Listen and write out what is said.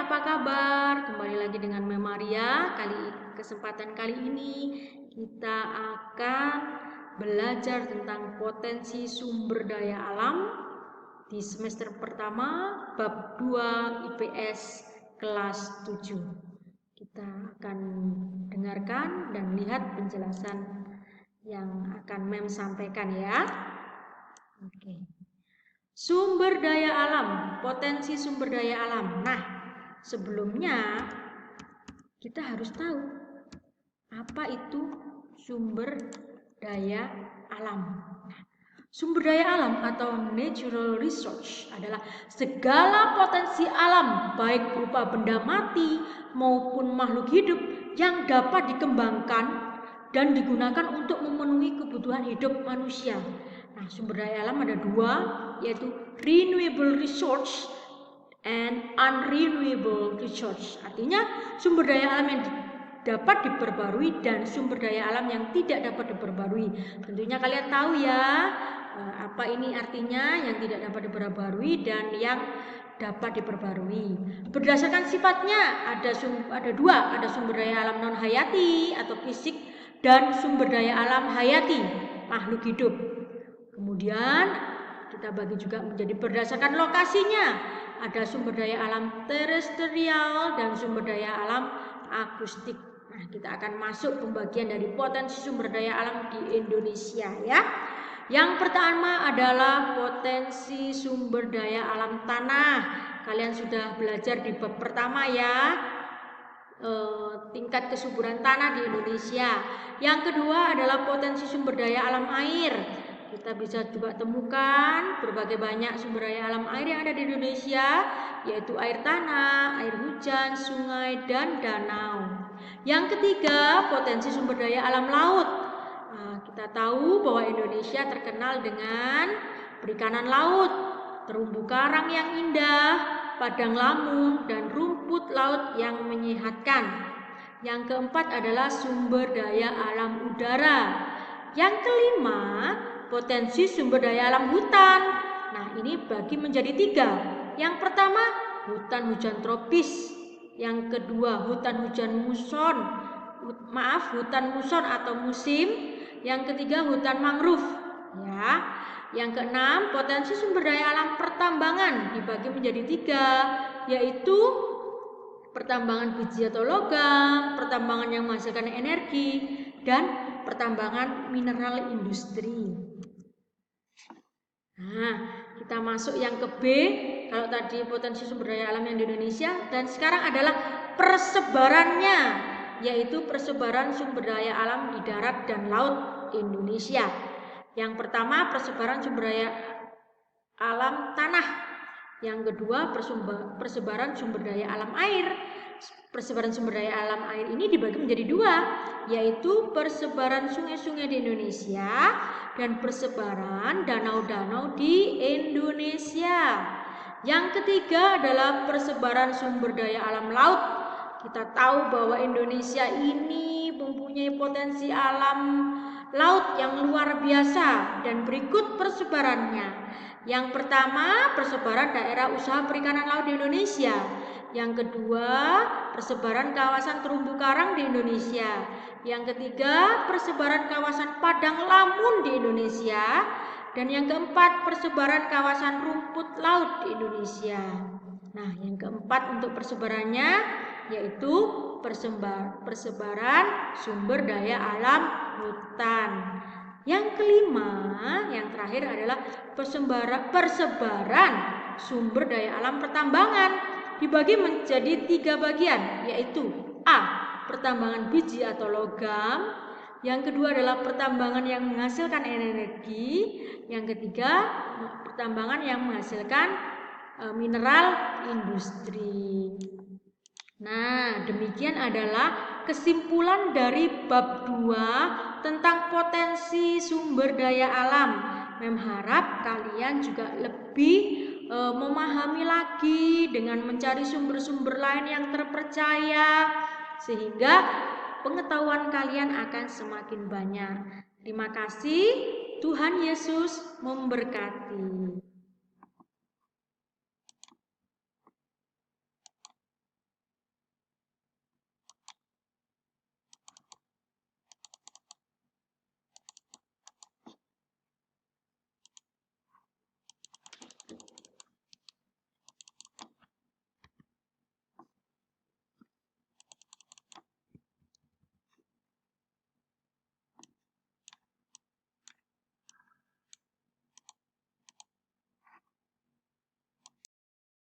apa kabar? Kembali lagi dengan Mem Maria. Kesempatan kali ini kita akan belajar tentang potensi sumber daya alam di semester pertama bab 2 IPS kelas 7. Kita akan dengarkan dan lihat penjelasan yang akan Mem sampaikan ya. Oke. Sumber daya alam, potensi sumber daya alam. Nah, sebelumnya kita harus tahu apa itu sumber daya alam. Nah, sumber daya alam atau natural resource adalah segala potensi alam baik berupa benda mati maupun makhluk hidup yang dapat dikembangkan dan digunakan untuk memenuhi kebutuhan hidup manusia. Nah, sumber daya alam ada dua, yaitu renewable resource and unrenewable resource. Artinya sumber daya alam yang dapat diperbarui dan sumber daya alam yang tidak dapat diperbarui. Tentunya kalian tahu ya apa ini artinya, yang tidak dapat diperbarui dan yang dapat diperbarui. Berdasarkan sifatnya ada dua, ada sumber daya alam non hayati atau fisik dan sumber daya alam hayati, makhluk hidup. Kemudian kita bagi juga menjadi berdasarkan lokasinya. Ada sumber daya alam terestrial dan sumber daya alam akustik. Nah, kita akan masuk pembagian dari potensi sumber daya alam di Indonesia ya. Yang pertama adalah potensi sumber daya alam tanah. Kalian sudah belajar di bab pertama ya, tingkat kesuburan tanah di Indonesia. Yang kedua adalah potensi sumber daya alam air. Kita bisa juga temukan berbagai banyak sumber daya alam air yang ada di Indonesia, yaitu air tanah, air hujan, sungai, dan danau. Yang ketiga, potensi sumber daya alam laut. Nah, kita tahu bahwa Indonesia terkenal dengan perikanan laut, terumbu karang yang indah, padang lamun, dan rumput laut yang menyehatkan. Yang keempat adalah sumber daya alam udara. Yang kelima, potensi sumber daya alam hutan. Nah, ini bagi menjadi tiga. Yang pertama, hutan hujan tropis. Yang kedua, hutan muson atau musim. Yang ketiga, hutan mangrove. Ya. Yang keenam, potensi sumber daya alam pertambangan dibagi menjadi tiga, yaitu pertambangan biji atau logam, pertambangan yang menghasilkan energi, dan pertambangan mineral industri. Nah, kita masuk yang ke B. Kalau tadi potensi sumber daya alam yang di Indonesia, dan sekarang adalah persebarannya, yaitu persebaran sumber daya alam di darat dan laut Indonesia. Yang pertama, persebaran sumber daya alam tanah. Yang kedua, persebaran sumber daya alam air. Persebaran sumber daya alam air ini dibagi menjadi dua, yaitu persebaran sungai-sungai di Indonesia dan persebaran danau-danau di Indonesia. Yang ketiga adalah persebaran sumber daya alam laut. Kita tahu bahwa Indonesia ini mempunyai potensi alam laut yang luar biasa, dan berikut persebarannya. Yang pertama, persebaran daerah usaha perikanan laut di Indonesia. Yang kedua, persebaran kawasan terumbu karang di Indonesia. Yang ketiga, persebaran kawasan padang lamun di Indonesia. Dan yang keempat, persebaran kawasan rumput laut di Indonesia. Nah, yang keempat untuk persebarannya yaitu persebaran sumber daya alam hutan. Yang kelima, yang terakhir adalah persebaran sumber daya alam pertambangan. Dibagi menjadi tiga bagian, yaitu A. Pertambangan biji atau logam. Yang kedua adalah pertambangan yang menghasilkan energi. Yang ketiga, pertambangan yang menghasilkan mineral industri. Nah, demikian adalah kesimpulan dari bab 2 tentang potensi sumber daya alam. Mem harap kalian juga lebih memahami lagi dengan mencari sumber-sumber lain yang terpercaya, sehingga pengetahuan kalian akan semakin banyak. Terima kasih, Tuhan Yesus memberkati.